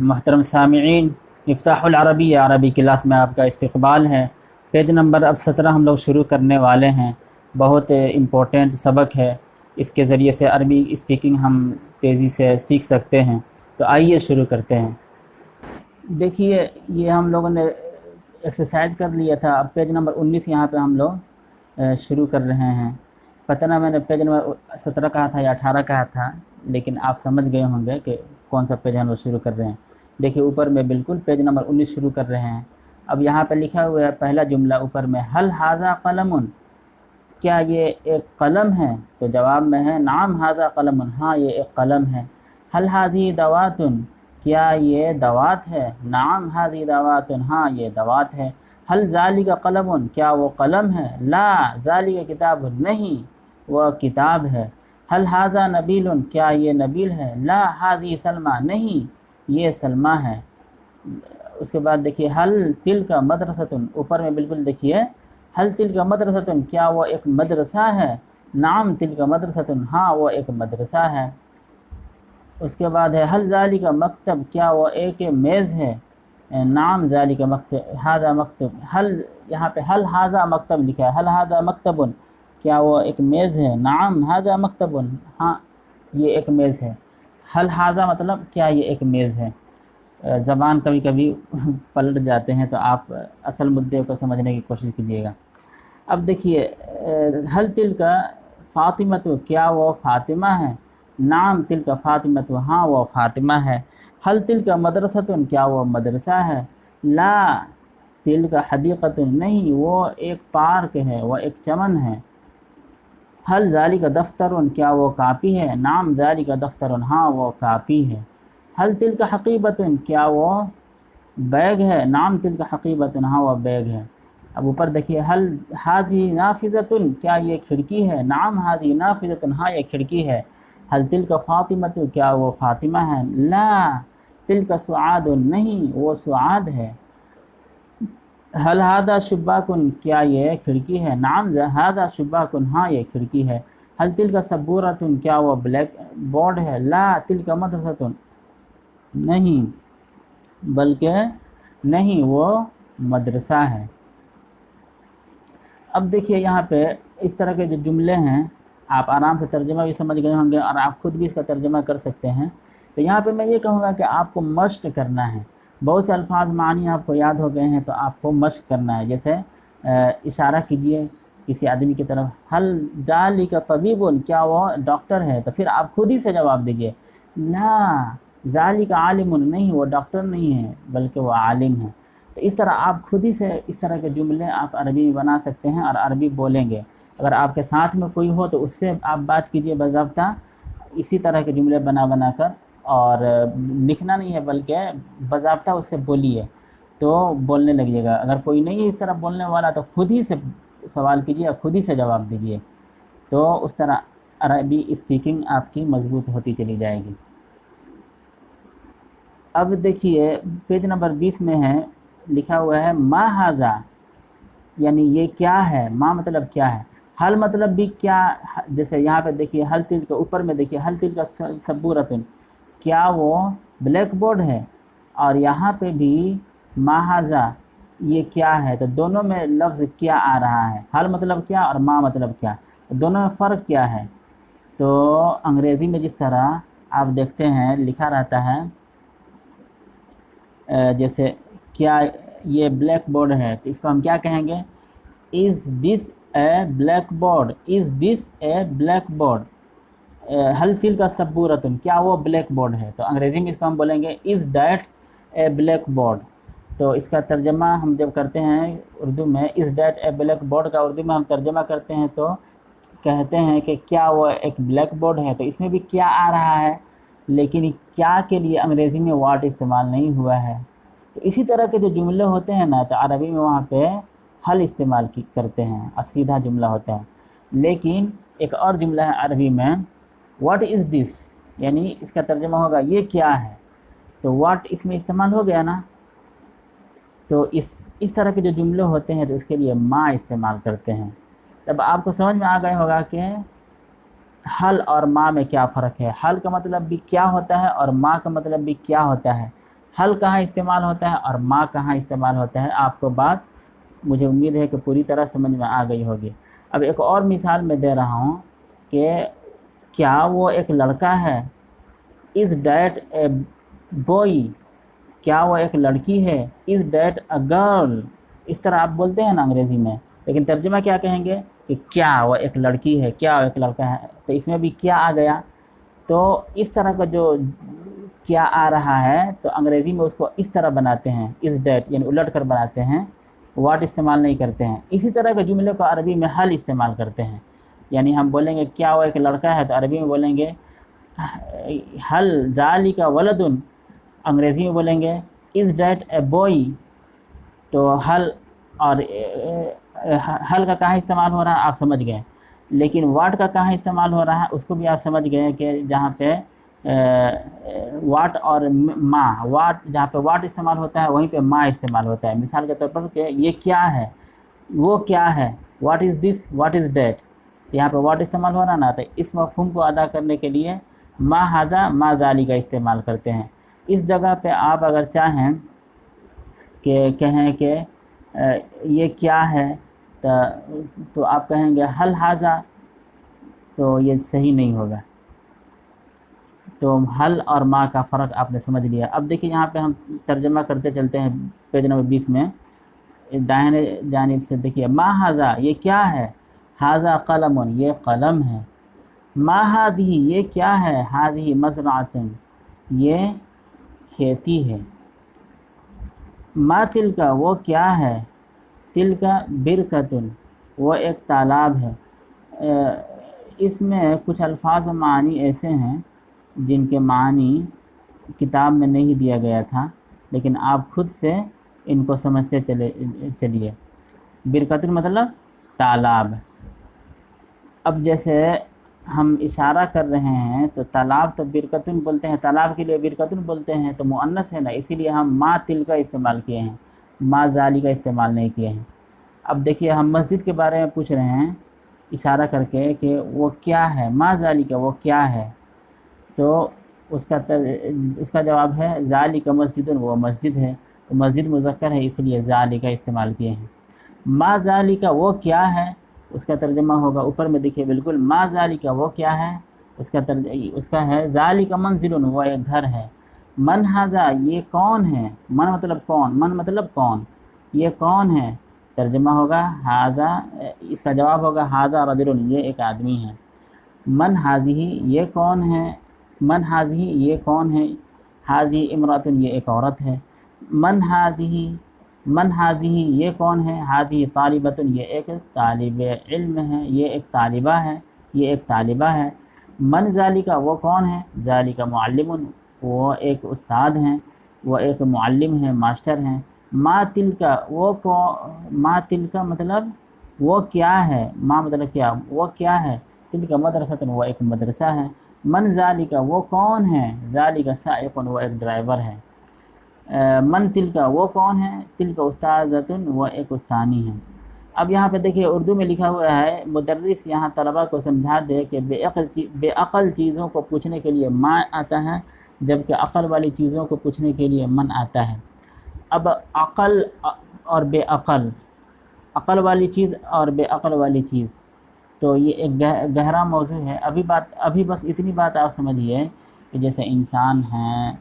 محترم سامعین، مفتاح العربی عربی کلاس میں آپ کا استقبال ہے۔ پیج نمبر اب 17 ہم لوگ شروع کرنے والے ہیں۔ بہت امپورٹنٹ سبق ہے، اس کے ذریعے سے عربی اسپیکنگ ہم تیزی سے سیکھ سکتے ہیں۔ تو آئیے شروع کرتے ہیں۔ دیکھیے، یہ ہم لوگوں نے ایکسرسائز کر لیا تھا۔ اب پیج نمبر 19 یہاں پہ ہم لوگ شروع کر رہے ہیں۔ پتہ نہ میں نے پیج نمبر 17 کہا تھا یا 18 کہا تھا، لیکن آپ سمجھ گئے ہوں گے کہ کون سا پیج ہم لوگ شروع کر رہے ہیں۔ دیکھیے اوپر میں بالکل پیج نمبر 19 شروع کر رہے ہیں۔ اب یہاں پہ لکھا ہوا ہے پہلا جملہ اوپر میں، حل ھذا قلم، کیا یہ ایک قلم ہے؟ تو جواب میں ہے نعم ھذا قلم، ہاں یہ ایک قلم ہے۔ حل ھذہ دوات، کیا یہ دوات ہے؟ نعم ھذہ دوات، ہاں یہ دوات ہے۔ حل ذالک قلم، کیا وہ قلم ہے؟ لا ذالک کتاب، نہیں وہ کتاب ہے۔ حل ھذا نبیل، کیا یہ نبیل ہے؟ لا ھذہ سلمیٰ، نہیں یہ سلمیٰ ہے۔ اس کے بعد دیکھیے حل تلک مدرسۃ، اوپر میں بالکل دیکھیے حل تلک مدرسۃ، کیا وہ ایک مدرسہ ہے؟ نعم تلک مدرسۃ، ہاں وہ ایک مدرسہ ہے۔ اس کے بعد ہے حل ذالک مکتب، کیا وہ ایک میز ہے؟ نعم ذالک مکتب، ھذا مکتب۔ حل، یہاں پہ حل ھذا مکتب لکھا ہے، حل ھذا مکتب، کیا وہ ایک میز ہے؟ نعم ھذا مکتب، ہاں یہ ایک میز ہے۔ حل ھذا مطلب کیا یہ ایک میز ہے۔ زبان کبھی کبھی پلٹ جاتے ہیں، تو آپ اصل مدعے کو سمجھنے کی کوشش کیجیے گا۔ اب دیکھیے حل تلک فاطمۃ، کیا وہ فاطمہ ہے؟ نعم تلک فاطمۃ، ہاں وہ فاطمہ ہے۔ حل تلک مدرسۃ، کیا وہ مدرسہ ہے؟ لا تلک حدیقۃ، نہیں وہ ایک پارک ہے، وہ ایک چمن ہے۔ حل ذالک دفتر، کیا وہ کاپی ہے؟ نعم ذالک دفتر، ہاں وہ کاپی ہے۔ حل تلک حقیبۃ، کیا وہ بیگ ہے؟ نعم تلک حقیبۃ، ہاں وہ بیگ ہے۔ اب اوپر دیکھیے حل ھذہ نافذۃ، کیا یہ کھڑکی ہے؟ نعم ھذہ نافذۃ، ہاں یہ کھڑکی ہے۔ حل تلک فاطمۃ، کیا وہ فاطمہ ہے؟ لا تلک سعاد، نہیں وہ سعاد ہے۔ حل ھذا شباک، کیا یہ کھڑکی ہے؟ نعم ھذا شباک، ہاں یہ کھڑکی ہے۔ حل تلک سبورۃ، کیا وہ بلیک بورڈ ہے؟ لا تلک مدرسۃ، نہیں بلکہ نہیں وہ مدرسہ ہے۔ اب دیکھیے یہاں پہ اس طرح کے جو جملے ہیں، آپ آرام سے ترجمہ بھی سمجھ گئے ہوں گے اور آپ خود بھی اس کا ترجمہ کر سکتے ہیں۔ تو یہاں پہ میں یہ کہوں گا کہ آپ کو مشق کرنا ہے۔ بہت سے الفاظ معنی آپ کو یاد ہو گئے ہیں، تو آپ کو مشق کرنا ہے۔ جیسے اشارہ کیجئے کسی آدمی کی طرف، حل ذالک طبیب، کیا وہ ڈاکٹر ہے؟ تو پھر آپ خود ہی سے جواب دیجئے، لا ذالک عالم، نہیں وہ ڈاکٹر نہیں ہے بلکہ وہ عالم ہے۔ تو اس طرح آپ خود ہی سے اس طرح کے جملے آپ عربی میں بنا سکتے ہیں اور عربی بولیں گے۔ اگر آپ کے ساتھ میں کوئی ہو تو اس سے آپ بات کیجئے باضابطہ، اسی طرح کے جملے بنا بنا کر، اور لکھنا نہیں ہے بلکہ باضابطہ اس سے بولیے، تو بولنے لگیے گا۔ اگر کوئی نہیں ہے اس طرح بولنے والا تو خود ہی سے سوال کیجئے اور خود ہی سے جواب دیجئے، تو اس طرح عربی اسپیکنگ آپ کی مضبوط ہوتی چلی جائے گی۔ اب دیکھیے پیج نمبر 20 میں ہے، لکھا ہوا ہے ما ھذا، یعنی یہ کیا ہے؟ ما مطلب کیا ہے، حل مطلب بھی کیا۔ جیسے یہاں پہ دیکھیے حل تلک کے اوپر میں دیکھیے حل تلک سبورۃ، کیا وہ بلیک بورڈ ہے؟ اور یہاں پہ بھی ما ھذا، یہ کیا ہے؟ تو دونوں میں لفظ کیا آ رہا ہے، حل مطلب کیا اور ما مطلب کیا، دونوں میں فرق کیا ہے؟ تو انگریزی میں جس طرح آپ دیکھتے ہیں لکھا رہتا ہے، جیسے کیا یہ بلیک بورڈ ہے، تو اس کو ہم کیا کہیں گے؟ Is this a blackboard, is this a blackboard. حل تلک سبورۃ، کیا وہ بلیک بورڈ ہے؟ تو انگریزی میں اس کو ہم بولیں گے is that a black board. تو اس کا ترجمہ ہم جب کرتے ہیں اردو میں، is that a black board کا اردو میں ہم ترجمہ کرتے ہیں تو کہتے ہیں کہ کیا وہ ایک بلیک بورڈ ہے، تو اس میں بھی کیا آ رہا ہے، لیکن کیا کے لیے انگریزی میں واٹ استعمال نہیں ہوا ہے۔ تو اسی طرح کے جو جملے ہوتے ہیں نا، تو عربی میں وہاں پہ حل استعمال کرتے ہیں اور سیدھا جملہ ہوتا ہے۔ لیکن ایک اور جملہ ہے عربی میں، واٹ از دس، یعنی اس کا ترجمہ ہوگا یہ کیا ہے، تو واٹ اس میں استعمال ہو گیا نا۔ تو اس طرح کے جو جملے ہوتے ہیں تو اس کے لیے ما استعمال کرتے ہیں۔ تب آپ کو سمجھ میں آ گیا ہوگا کہ حل اور ما میں کیا فرق ہے، حل کا مطلب بھی کیا ہوتا ہے اور ما کا مطلب بھی کیا ہوتا ہے، حل کہاں استعمال ہوتا ہے اور ما کہاں استعمال ہوتا ہے، آپ کو بات مجھے امید ہے کہ پوری طرح سمجھ میں آ گئی ہوگی۔ اب ایک اور مثال میں دے رہا ہوں کہ کیا وہ ایک لڑکا ہے، از دیٹ اے بوئی، کیا وہ ایک لڑکی ہے، از دیٹ اے گرل، اس طرح آپ بولتے ہیں نا انگریزی میں، لیکن ترجمہ کیا کہیں گے کہ کیا وہ ایک لڑکی ہے، کیا وہ ایک لڑکا ہے، تو اس میں بھی کیا آ گیا۔ تو اس طرح کا جو کیا آ رہا ہے تو انگریزی میں اس کو اس طرح بناتے ہیں، از دیٹ یعنی الٹ کر بناتے ہیں، واٹ استعمال نہیں کرتے ہیں۔ اسی طرح کے جملے کو عربی میں حل استعمال کرتے ہیں، یعنی ہم بولیں گے کیا وہ ایک لڑکا ہے تو عربی میں بولیں گے حل ذالک ولدن، انگریزی میں بولیں گے از دیٹ اے بوئی۔ تو حل اور حل کا کہاں استعمال ہو رہا ہے آپ سمجھ گئے، لیکن واٹ کا کہاں استعمال ہو رہا ہے اس کو بھی آپ سمجھ گئے کہ جہاں پہ واٹ اور ما، واٹ جہاں پہ واٹ استعمال ہوتا ہے وہیں پہ ما استعمال ہوتا ہے۔ مثال کے طور پر کہ یہ کیا ہے، وہ کیا ہے، what is this, what is that, یہاں پہ واٹ استعمال ہو رہا نا، تو اس مفہوم کو ادا کرنے کے لیے ما ھذا ما ذالک کا استعمال کرتے ہیں۔ اس جگہ پہ آپ اگر چاہیں کہ کہیں کہ یہ کیا ہے تو آپ کہیں گے حل ھذا، تو یہ صحیح نہیں ہوگا۔ تو حل اور ما کا فرق آپ نے سمجھ لیا۔ اب دیکھیں یہاں پہ ہم ترجمہ کرتے چلتے ہیں پیج نمبر 20 میں، دائیں جانب سے دیکھیے، ما ھذا یہ کیا ہے، ھذا قلم یہ قلم ہے، ما ھذہ یہ کیا ہے، ھذہ مزرعۃ یہ کھیتی ہے، ما تلک وہ کیا ہے، تلک برکۃ وہ ایک تالاب ہے۔ اس میں کچھ الفاظ و معنی ایسے ہیں جن کے معنی کتاب میں نہیں دیا گیا تھا، لیکن آپ خود سے ان کو سمجھتے چلیے۔ برکۃ مطلب تالاب۔ اب جیسے ہم اشارہ کر رہے ہیں تو تالاب تو برکۃ بولتے ہیں، تالاب کے لیے برکۃ بولتے ہیں، تو مؤنث ہے نا، اسی لیے ہم ما تل کا استعمال کیے ہیں، ما ذالی کا استعمال نہیں کیے ہیں۔ اب دیکھیے ہم مسجد کے بارے میں پوچھ رہے ہیں اشارہ کر کے کہ وہ کیا ہے، ما ذالی کا وہ کیا ہے، تو اس کا جواب ہے ذالک مسجد، وہ مسجد ہے، تو مسجد مذکر ہے اس لیے ذالک کا استعمال کیے ہیں۔ ما ذالک وہ کیا ہے، اس کا ترجمہ ہوگا اوپر میں دیکھیے بالکل، ما ذالک وہ کیا ہے، اس کا ہے ذالک منزل وہ ایک گھر ہے، من ھذا یہ کون ہے، من مطلب کون، من مطلب کون، یہ کون ہے، ترجمہ ہوگا ھذا، اس کا جواب ہوگا ھذا رجل یہ ایک آدمی ہے، من ھذہ یہ کون ہے، من ھذہ یہ کون ہے، ھذہ امرأۃ یہ ایک عورت ہے، من ھذہ یہ کون ہے، ھذہ طالبۃ یہ ایک طالب علم ہے، یہ ایک طالبہ ہے، یہ ایک طالبہ ہے، من ذالک وہ کون ہے، ذالک معلم وہ ایک استاد ہیں، وہ ایک معلم ہیں، ماسٹر ہیں، ما تلک ما تلک مطلب وہ کیا ہے، ما مطلب کیا، وہ کیا ہے، تلک مدرسۃ وہ ایک مدرسہ ہے، من ذالک وہ کون ہے، ذالک سائق وہ ایک ڈرائیور ہے، من تلک وہ کون ہے، تلک استاذۃ وہ ایک استانی ہے۔ اب یہاں پہ دیکھیے اردو میں لکھا ہوا ہے، مدرس یہاں طلبہ کو سمجھا دے کہ بے عقل چیزوں کو پوچھنے کے لیے ما آتا ہے، جبکہ عقل والی چیزوں کو پوچھنے کے لیے من آتا ہے۔ اب عقل اور بے عقل، عقل والی چیز اور بے عقل والی چیز، تو یہ ایک گہرا موضوع ہے۔ ابھی بس اتنی بات آپ سمجھیے کہ جیسے انسان ہیں،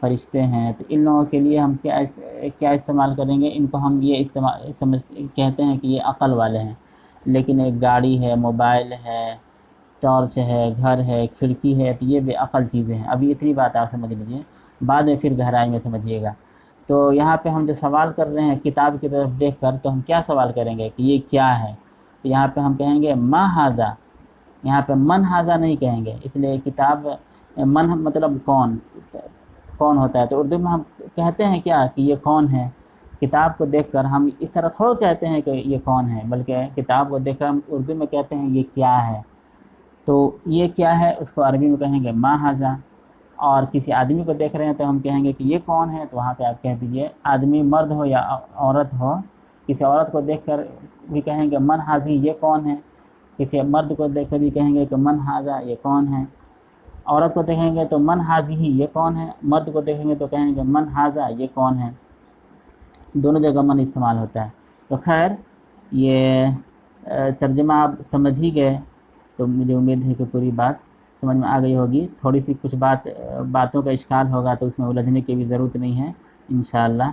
فرشتے ہیں، تو ان لوگوں کے لیے ہم کیا استعمال کریں گے، ان کو ہم یہ کہتے ہیں کہ یہ عقل والے ہیں، لیکن ایک گاڑی ہے، موبائل ہے، ٹارچ ہے، گھر ہے، کھڑکی ہے، تو یہ بے عقل چیزیں ہیں۔ ابھی اتنی بات آپ سمجھ لیجیے، بعد میں پھر گہرائی میں سمجھیے گا۔ تو یہاں پہ ہم جو سوال کر رہے ہیں کتاب کی طرف دیکھ کر، تو ہم کیا سوال کریں گے کہ یہ کیا ہے، تو یہاں پہ ہم کہیں گے ما ھذا، یہاں پہ من ھذا نہیں کہیں گے، اس لیے کتاب، من مطلب کون ہوتا ہے، تو اردو میں ہم کہتے ہیں کیا کہ یہ کون ہے، کتاب کو دیکھ کر ہم اس طرح تھوڑا کہتے ہیں کہ یہ کون ہے، بلکہ کتاب کو دیکھ کر ہم اردو میں کہتے ہیں یہ کیا ہے، تو یہ کیا ہے اس کو عربی میں کہیں گے ما ھذا۔ اور کسی آدمی کو دیکھ رہے ہیں تو ہم کہیں گے کہ یہ کون ہے، تو وہاں پہ آپ کہہ دیجئے، آدمی مرد ہو یا عورت ہو، کسی عورت کو دیکھ کر بھی کہیں گے من ھذہ یہ کون ہے، کسی مرد کو دیکھ کر بھی کہیں گے کہ من ہاذا، یہ کون ہے. عورت کو دیکھیں گے تو من ہاذی، یہ کون ہے. مرد کو دیکھیں گے تو کہیں گے من ہاذا، یہ کون ہے. دونوں جگہ من استعمال ہوتا ہے. تو خیر یہ ترجمہ آپ سمجھ ہی گئے، تو مجھے امید ہے کہ پوری بات سمجھ میں آ گئی ہوگی. تھوڑی سی کچھ باتوں کا اشکال ہوگا تو اس میں الجھنے کی بھی ضرورت نہیں ہے انشاءاللہ.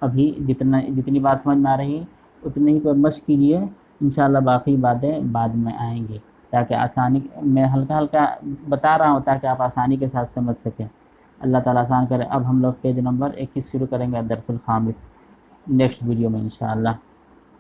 ابھی جتنی بات سمجھ میں آ رہی اتنی ہی پر مشق کیجئے، انشاءاللہ باقی باتیں بعد میں آئیں گی، تاکہ آسانی میں ہلکا ہلکا بتا رہا ہوں تاکہ آپ آسانی کے ساتھ سمجھ سکیں. اللہ تعالیٰ آسان کرے. اب ہم لوگ پیج نمبر 21 شروع کریں گے، درس الخامس، نیکسٹ ویڈیو میں انشاءاللہ.